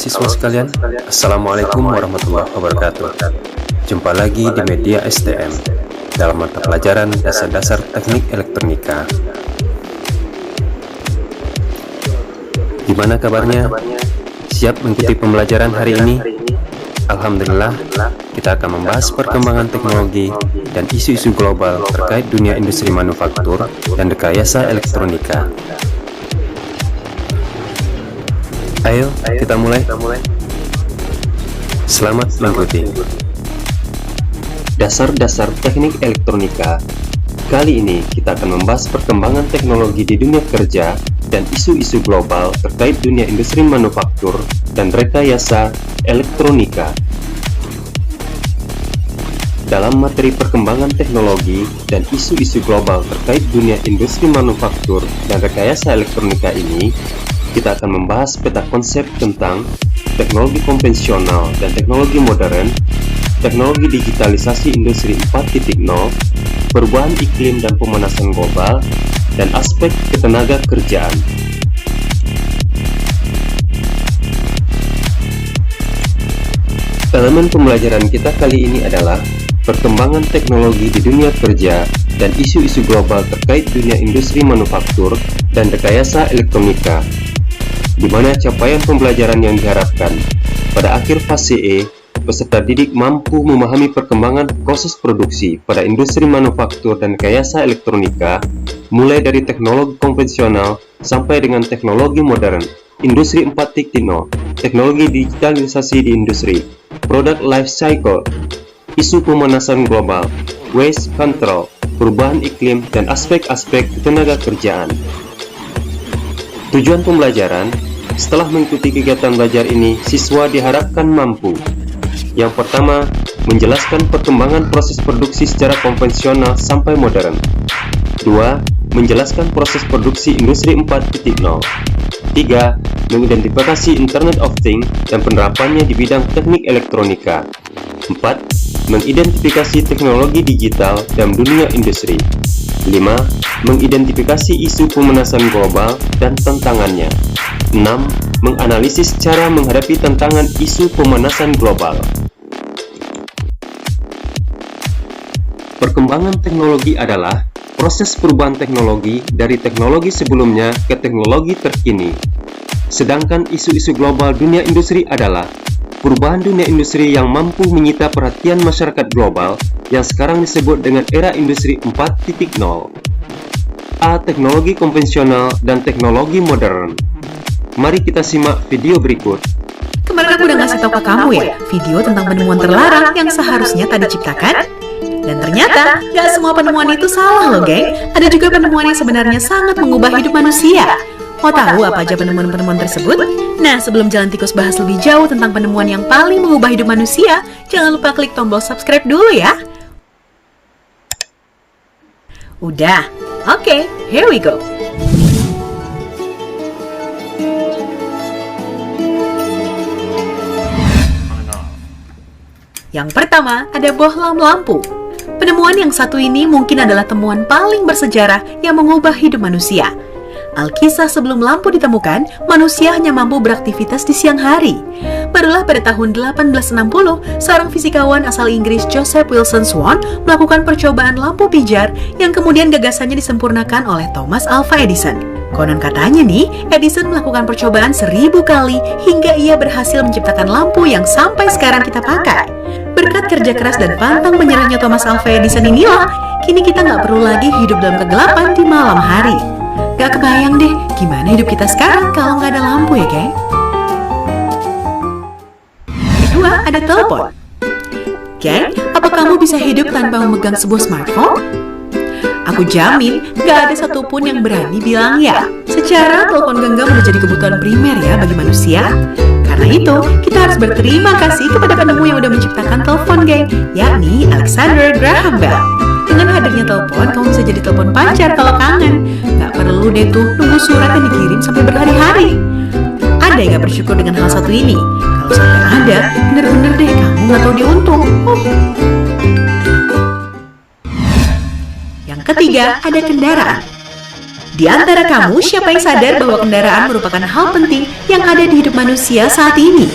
siswa sekalian, Assalamualaikum warahmatullahi wabarakatuh. Jumpa lagi di Media STM dalam mata pelajaran Dasar-Dasar Teknik Elektronika. Gimana kabarnya? Siap mengikuti pembelajaran hari ini? Alhamdulillah, kita akan membahas perkembangan teknologi dan isu-isu global terkait dunia industri manufaktur dan rekayasa elektronika. Ayo, kita mulai. Selamat mengikuti. Dasar-dasar teknik elektronika. Kali ini kita akan membahas perkembangan teknologi di dunia kerja dan isu-isu global terkait dunia industri manufaktur dan rekayasa elektronika. Dalam materi perkembangan teknologi dan isu-isu global terkait dunia industri manufaktur dan rekayasa elektronika ini, kita akan membahas peta konsep tentang teknologi konvensional dan teknologi modern, teknologi digitalisasi industri 4.0, perubahan iklim dan pemanasan global, dan aspek ketenaga kerjaan. Elemen pembelajaran kita kali ini adalah perkembangan teknologi di dunia kerja dan isu-isu global terkait dunia industri manufaktur dan rekayasa elektronika, di mana capaian pembelajaran yang diharapkan pada akhir fase E, peserta didik mampu memahami perkembangan proses produksi pada industri manufaktur dan rekayasa elektronika, mulai dari teknologi konvensional sampai dengan teknologi modern, industri 4.0, teknologi digitalisasi di industri, product life cycle, isu pemanasan global, waste control, perubahan iklim, dan aspek-aspek ketenaga kerjaan. Tujuan pembelajaran: setelah mengikuti kegiatan belajar ini, siswa diharapkan mampu: yang pertama, menjelaskan perkembangan proses produksi secara konvensional sampai modern. 2. Menjelaskan proses produksi industri 4.0. 3. Mengidentifikasi Internet of Things dan penerapannya di bidang teknik elektronika. 4. Mengidentifikasi teknologi digital dalam dunia industri. 5. Mengidentifikasi isu pemanasan global dan tantangannya. 6. Menganalisis cara menghadapi tantangan isu pemanasan global. Perkembangan teknologi adalah proses perubahan teknologi dari teknologi sebelumnya ke teknologi terkini. Sedangkan isu-isu global dunia industri adalah perubahan dunia industri yang mampu menyita perhatian masyarakat global yang sekarang disebut dengan era industri 4.0. A. Teknologi konvensional dan teknologi modern. Mari kita simak video berikut. Kemarin aku udah ngasih tahu ke kamu ya, video tentang penemuan terlarang yang seharusnya tak diciptakan. Dan ternyata, gak semua penemuan itu salah loh geng. Ada juga penemuan yang sebenarnya sangat mengubah hidup manusia. Mau tahu apa aja penemuan-penemuan tersebut? Nah, sebelum jalan tikus bahas lebih jauh tentang penemuan yang paling mengubah hidup manusia, jangan lupa klik tombol subscribe dulu ya. Udah? Oke, here we go. Yang pertama, ada bohlam lampu. Penemuan yang satu ini mungkin adalah temuan paling bersejarah yang mengubah hidup manusia. Alkisah sebelum lampu ditemukan, manusia hanya mampu beraktivitas di siang hari. Barulah pada tahun 1860, seorang fisikawan asal Inggris Joseph Wilson Swan melakukan percobaan lampu pijar yang kemudian gagasannya disempurnakan oleh Thomas Alva Edison. Konon katanya nih, Edison melakukan percobaan 1000 kali hingga ia berhasil menciptakan lampu yang sampai sekarang kita pakai. Berkat kerja keras dan pantang menyerahnya Thomas Alva Edison inilah, kini kita nggak perlu lagi hidup dalam kegelapan di malam hari. Gak kebayang deh, gimana hidup kita sekarang kalau nggak ada lampu ya, geng? Kedua, ada telepon. Geng, apa kamu bisa hidup tanpa memegang sebuah smartphone? Aku jamin, gak ada satupun yang berani bilang ya. Secara telepon genggam udah jadi kebutuhan primer ya bagi manusia. Karena itu, kita harus berterima kasih kepada penemu yang udah menciptakan telepon, geng, yakni Alexander Graham Bell. Dengan hadirnya telepon, kamu bisa jadi telepon pacar kalau kangen. Gak perlu deh tuh nunggu surat yang dikirim sampai berhari-hari. Ada yang gak bersyukur dengan hal satu ini? Kalau sampai ada, bener-bener deh kamu gak tahu dia untung. Yang ketiga, ada kendaraan. Di antara kamu, siapa yang sadar bahwa kendaraan merupakan hal penting yang ada di hidup manusia saat ini?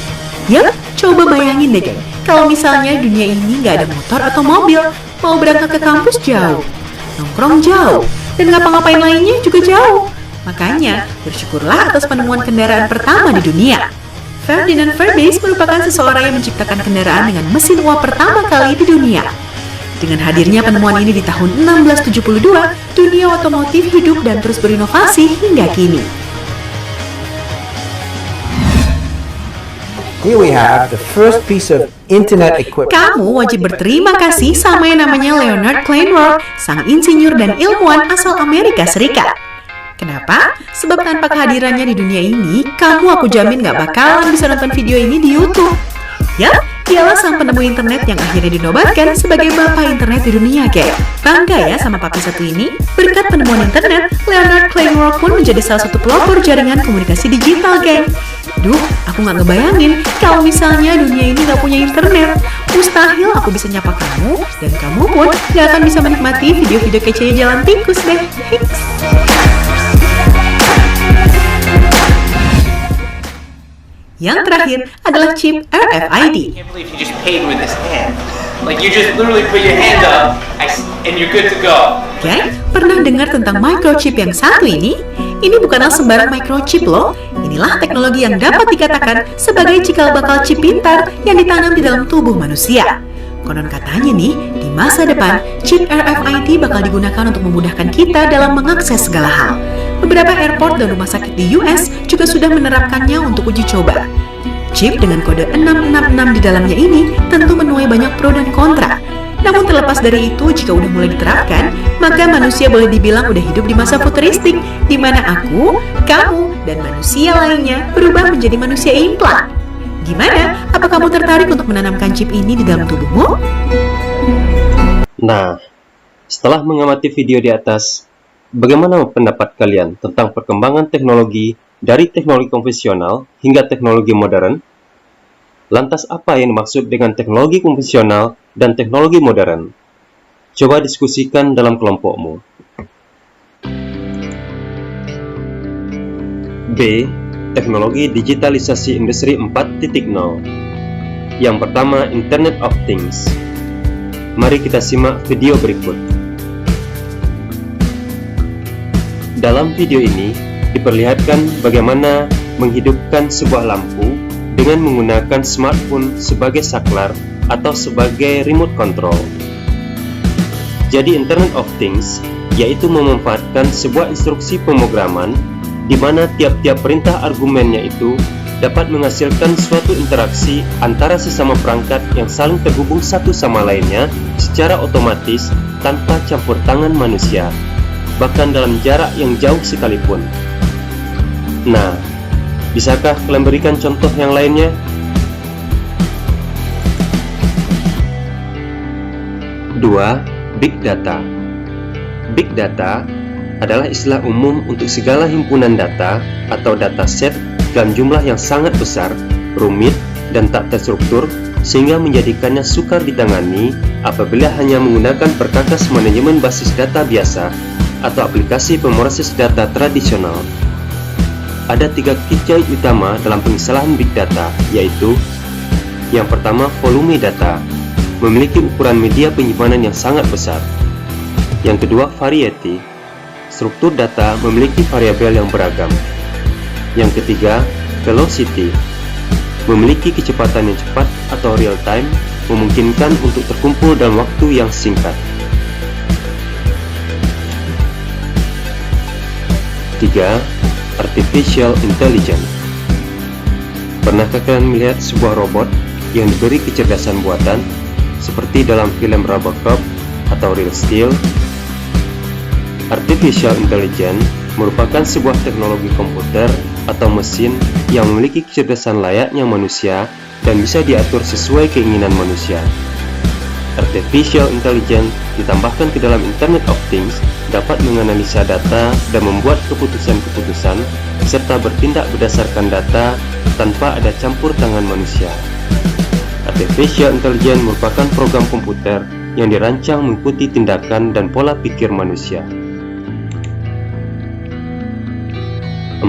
Yap, coba bayangin deh geng, kalau misalnya dunia ini nggak ada motor atau mobil, mau berangkat ke kampus jauh, nongkrong jauh, dan ngapa-ngapain lainnya juga jauh. Makanya, bersyukurlah atas penemuan kendaraan pertama di dunia. Ferdinand Fairbanks merupakan seseorang yang menciptakan kendaraan dengan mesin uap pertama kali di dunia. Dengan hadirnya penemuan ini di tahun 1672, dunia otomotif hidup dan terus berinovasi hingga kini. Here we have the first piece of internet equipment. Kamu wajib berterima kasih sama yang namanya Leonard Kleinrock, sang insinyur dan ilmuwan asal Amerika Serikat. Kenapa? Sebab tanpa kehadirannya di dunia ini, aku jamin gak bakalan bisa nonton video ini di YouTube. Ya, dialah sang penemu internet yang akhirnya dinobatkan sebagai bapak internet di dunia, geng. Bangga ya sama papi satu ini. Berkat penemuan internet, Leonard Kleinrock pun menjadi salah satu pelopor jaringan komunikasi digital, geng. Duh, aku gak ngebayangin kalau misalnya dunia ini gak punya internet. Mustahil aku bisa nyapa kamu, dan kamu pun gak akan bisa menikmati video-video kece jalan tikus deh. Hiks. Yang terakhir adalah chip RFID. I can't believe you just paid with this hand. Like you just literally put your hand up and you're good to go. Oke, pernah dengar tentang microchip yang satu ini? Ini bukanlah sembarang microchip loh. Inilah teknologi yang dapat dikatakan sebagai cikal bakal chip pintar yang ditanam di dalam tubuh manusia. Konon katanya nih, di masa depan, chip RFID bakal digunakan untuk memudahkan kita dalam mengakses segala hal. Beberapa airport dan rumah sakit di US juga sudah menerapkannya untuk uji coba. Chip dengan kode 666 di dalamnya ini tentu menuai banyak pro dan kontra. Namun terlepas dari itu, jika udah mulai diterapkan, maka manusia boleh dibilang udah hidup di masa futuristik, di mana aku, kamu, dan manusia lainnya berubah menjadi manusia implan. Gimana? Apa kamu tertarik untuk menanamkan chip ini di dalam tubuhmu? Nah, setelah mengamati video di atas, bagaimana pendapat kalian tentang perkembangan teknologi dari teknologi konvensional hingga teknologi modern? Lantas apa yang dimaksud dengan teknologi konvensional dan teknologi modern? Coba diskusikan dalam kelompokmu. B. Teknologi digitalisasi industri 4.0. Yang pertama, Internet of Things. Mari kita simak video berikut. Dalam video ini, diperlihatkan bagaimana menghidupkan sebuah lampu dengan menggunakan smartphone sebagai saklar atau sebagai remote control. Jadi Internet of Things yaitu memanfaatkan sebuah instruksi pemrograman di mana tiap-tiap perintah argumennya itu dapat menghasilkan suatu interaksi antara sesama perangkat yang saling terhubung satu sama lainnya secara otomatis tanpa campur tangan manusia, bahkan dalam jarak yang jauh sekalipun. Nah, bisakah kalian berikan contoh yang lainnya? Dua, Big Data. Big Data adalah istilah umum untuk segala himpunan data atau dataset dalam jumlah yang sangat besar, rumit, dan tak terstruktur sehingga menjadikannya sukar ditangani apabila hanya menggunakan perkakas manajemen basis data biasa atau aplikasi pemroses data tradisional. Ada 3 key utama dalam pengistilaahan Big Data, yaitu yang pertama, volume data, memiliki ukuran media penyimpanan yang sangat besar. Yang kedua, variety, struktur data memiliki variabel yang beragam. Yang ketiga, velocity, memiliki kecepatan yang cepat atau real time, memungkinkan untuk terkumpul dalam waktu yang singkat. 3. Artificial Intelligence. Pernahkah kalian melihat sebuah robot yang diberi kecerdasan buatan seperti dalam film Robocop atau Real Steel? Artificial Intelligence merupakan sebuah teknologi komputer atau mesin yang memiliki kecerdasan layaknya manusia dan bisa diatur sesuai keinginan manusia. Artificial Intelligence ditambahkan ke dalam Internet of Things dapat menganalisa data dan membuat keputusan-keputusan serta bertindak berdasarkan data tanpa ada campur tangan manusia. Artificial Intelligence merupakan program komputer yang dirancang mengikuti tindakan dan pola pikir manusia.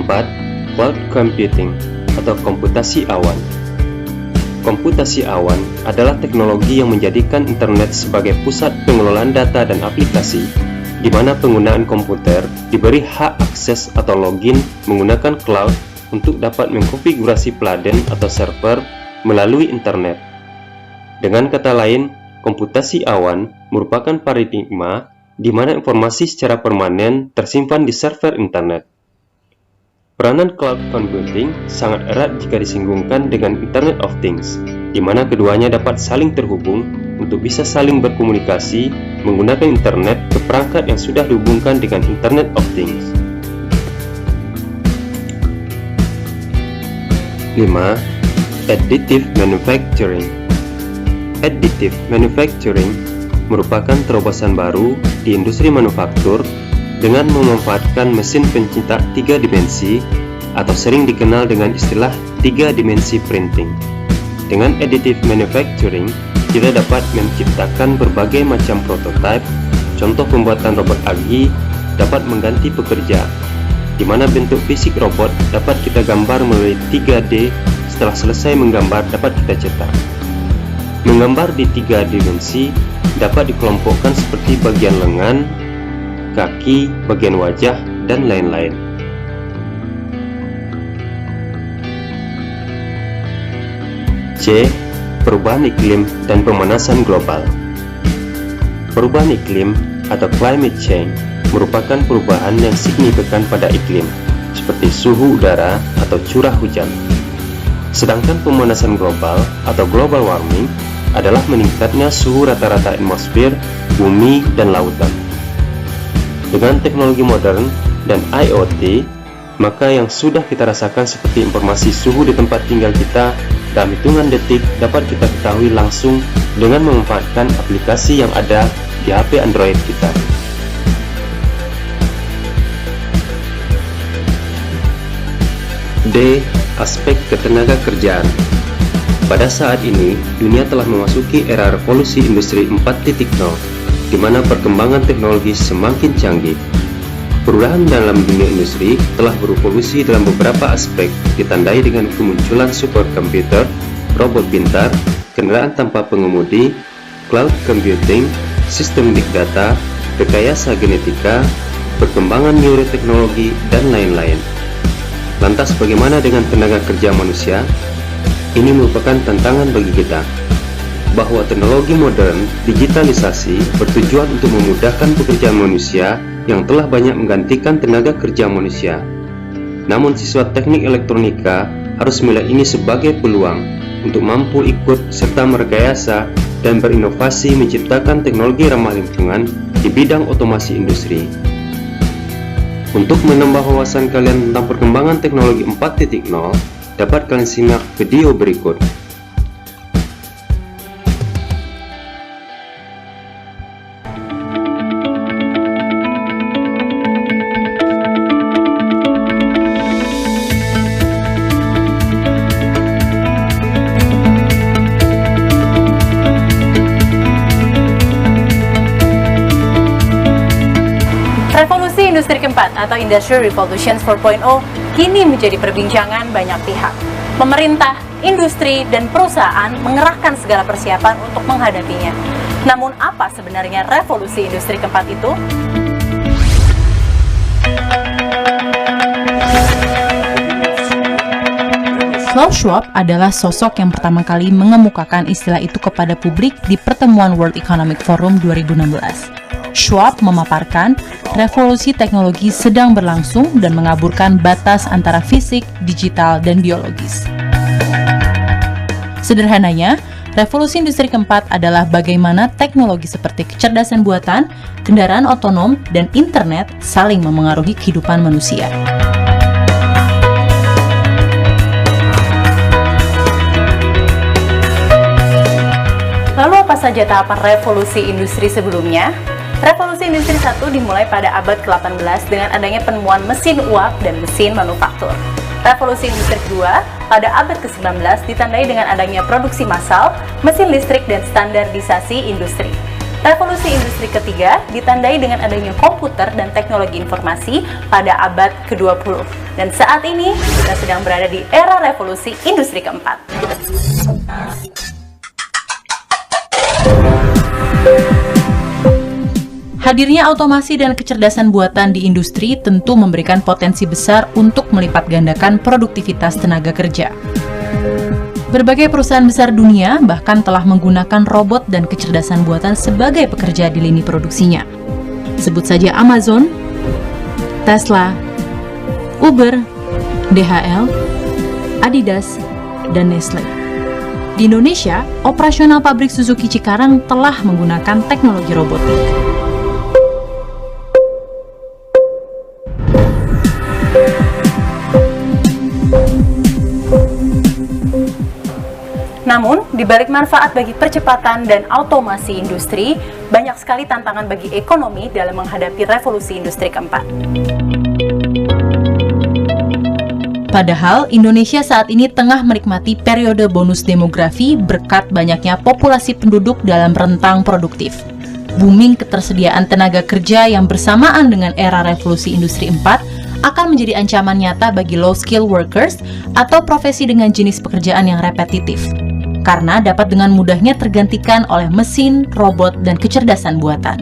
4. Cloud computing atau komputasi awan. Komputasi awan adalah teknologi yang menjadikan internet sebagai pusat pengelolaan data dan aplikasi, di mana penggunaan komputer diberi hak akses atau login menggunakan cloud untuk dapat mengkonfigurasi peladen atau server melalui internet. Dengan kata lain, komputasi awan merupakan paradigma di mana informasi secara permanen tersimpan di server internet. Peranan cloud computing sangat erat jika disinggungkan dengan Internet of Things, di mana keduanya dapat saling terhubung untuk bisa saling berkomunikasi menggunakan internet ke perangkat yang sudah dihubungkan dengan Internet of Things. 5. Additive manufacturing. Additive manufacturing merupakan terobosan baru di industri manufaktur dengan memanfaatkan mesin pencetak 3 dimensi atau sering dikenal dengan istilah 3 dimensi printing. Dengan additive manufacturing, kita dapat menciptakan berbagai macam prototipe. Contoh pembuatan robot agi dapat mengganti pekerja, di mana bentuk fisik robot dapat kita gambar melalui 3D. Setelah selesai menggambar, dapat kita cetak. Menggambar di 3 dimensi dapat dikelompokkan seperti bagian lengan, kaki, bagian wajah, dan lain-lain. C. Perubahan iklim dan pemanasan global. Perubahan iklim atau climate change merupakan perubahan yang signifikan pada iklim, seperti suhu udara atau curah hujan. Sedangkan pemanasan global atau global warming adalah meningkatnya suhu rata-rata atmosfer, bumi, dan lautan. Dengan teknologi modern dan IoT, maka yang sudah kita rasakan seperti informasi suhu di tempat tinggal kita dalam hitungan detik dapat kita ketahui langsung dengan memanfaatkan aplikasi yang ada di HP Android kita. D. Aspek ketenaga kerjaan. Pada saat ini, dunia telah memasuki era revolusi industri 4.0, di mana perkembangan teknologi semakin canggih. Perubahan dalam dunia industri telah berevolusi dalam beberapa aspek, ditandai dengan kemunculan superkomputer, robot pintar, kendaraan tanpa pengemudi, cloud computing, sistem big data, rekayasa genetika, perkembangan neuroteknologi, dan lain-lain. Lantas bagaimana dengan tenaga kerja manusia? Ini merupakan tantangan bagi kita, bahwa teknologi modern, digitalisasi, bertujuan untuk memudahkan pekerjaan manusia yang telah banyak menggantikan tenaga kerja manusia. Namun siswa teknik elektronika harus melihat ini sebagai peluang untuk mampu ikut serta merekayasa dan berinovasi menciptakan teknologi ramah lingkungan di bidang otomasi industri. Untuk menambah wawasan kalian tentang perkembangan teknologi 4.0, dapat kalian simak video berikut. Revolusi industri keempat atau Industrial Revolution 4.0 kini menjadi perbincangan banyak pihak. Pemerintah, industri, dan perusahaan mengerahkan segala persiapan untuk menghadapinya. Namun apa sebenarnya revolusi industri keempat itu? Klaus Schwab adalah sosok yang pertama kali mengemukakan istilah itu kepada publik di pertemuan World Economic Forum 2016. Schwab memaparkan revolusi teknologi sedang berlangsung dan mengaburkan batas antara fisik, digital, dan biologis. Sederhananya, revolusi industri keempat adalah bagaimana teknologi seperti kecerdasan buatan, kendaraan otonom, dan internet saling memengaruhi kehidupan manusia. Lalu apa saja tahapan revolusi industri sebelumnya? Revolusi industri 1 dimulai pada abad ke-18 dengan adanya penemuan mesin uap dan mesin manufaktur. Revolusi industri kedua pada abad ke-19 ditandai dengan adanya produksi massal, mesin listrik, dan standarisasi industri. Revolusi industri ketiga ditandai dengan adanya komputer dan teknologi informasi pada abad ke-20. Dan saat ini kita sedang berada di era revolusi industri keempat. Hadirnya otomasi dan kecerdasan buatan di industri tentu memberikan potensi besar untuk melipat gandakan produktivitas tenaga kerja. Berbagai perusahaan besar dunia bahkan telah menggunakan robot dan kecerdasan buatan sebagai pekerja di lini produksinya. Sebut saja Amazon, Tesla, Uber, DHL, Adidas, dan Nestle. Di Indonesia, operasional pabrik Suzuki Cikarang telah menggunakan teknologi robotik. Namun, di balik manfaat bagi percepatan dan otomasi industri, banyak sekali tantangan bagi ekonomi dalam menghadapi revolusi industri keempat. Padahal, Indonesia saat ini tengah menikmati periode bonus demografi berkat banyaknya populasi penduduk dalam rentang produktif. Booming ketersediaan tenaga kerja yang bersamaan dengan era revolusi industri 4 akan menjadi ancaman nyata bagi low-skill workers atau profesi dengan jenis pekerjaan yang repetitif, karena dapat dengan mudahnya tergantikan oleh mesin, robot, dan kecerdasan buatan.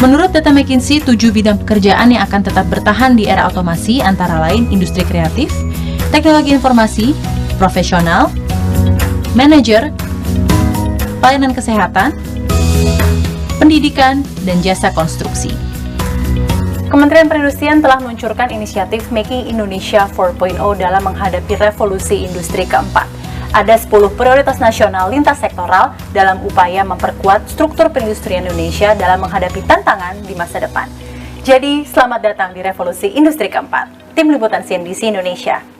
Menurut data McKinsey, 7 bidang pekerjaan yang akan tetap bertahan di era otomasi antara lain industri kreatif, teknologi informasi, profesional, manajer, pelayanan kesehatan, pendidikan, dan jasa konstruksi. Kementerian Perindustrian telah meluncurkan inisiatif Making Indonesia 4.0 dalam menghadapi revolusi industri keempat. Ada 10 prioritas nasional lintas sektoral dalam upaya memperkuat struktur perindustrian Indonesia dalam menghadapi tantangan di masa depan. Jadi, selamat datang di revolusi industri keempat. Tim Liputan CNBC Indonesia.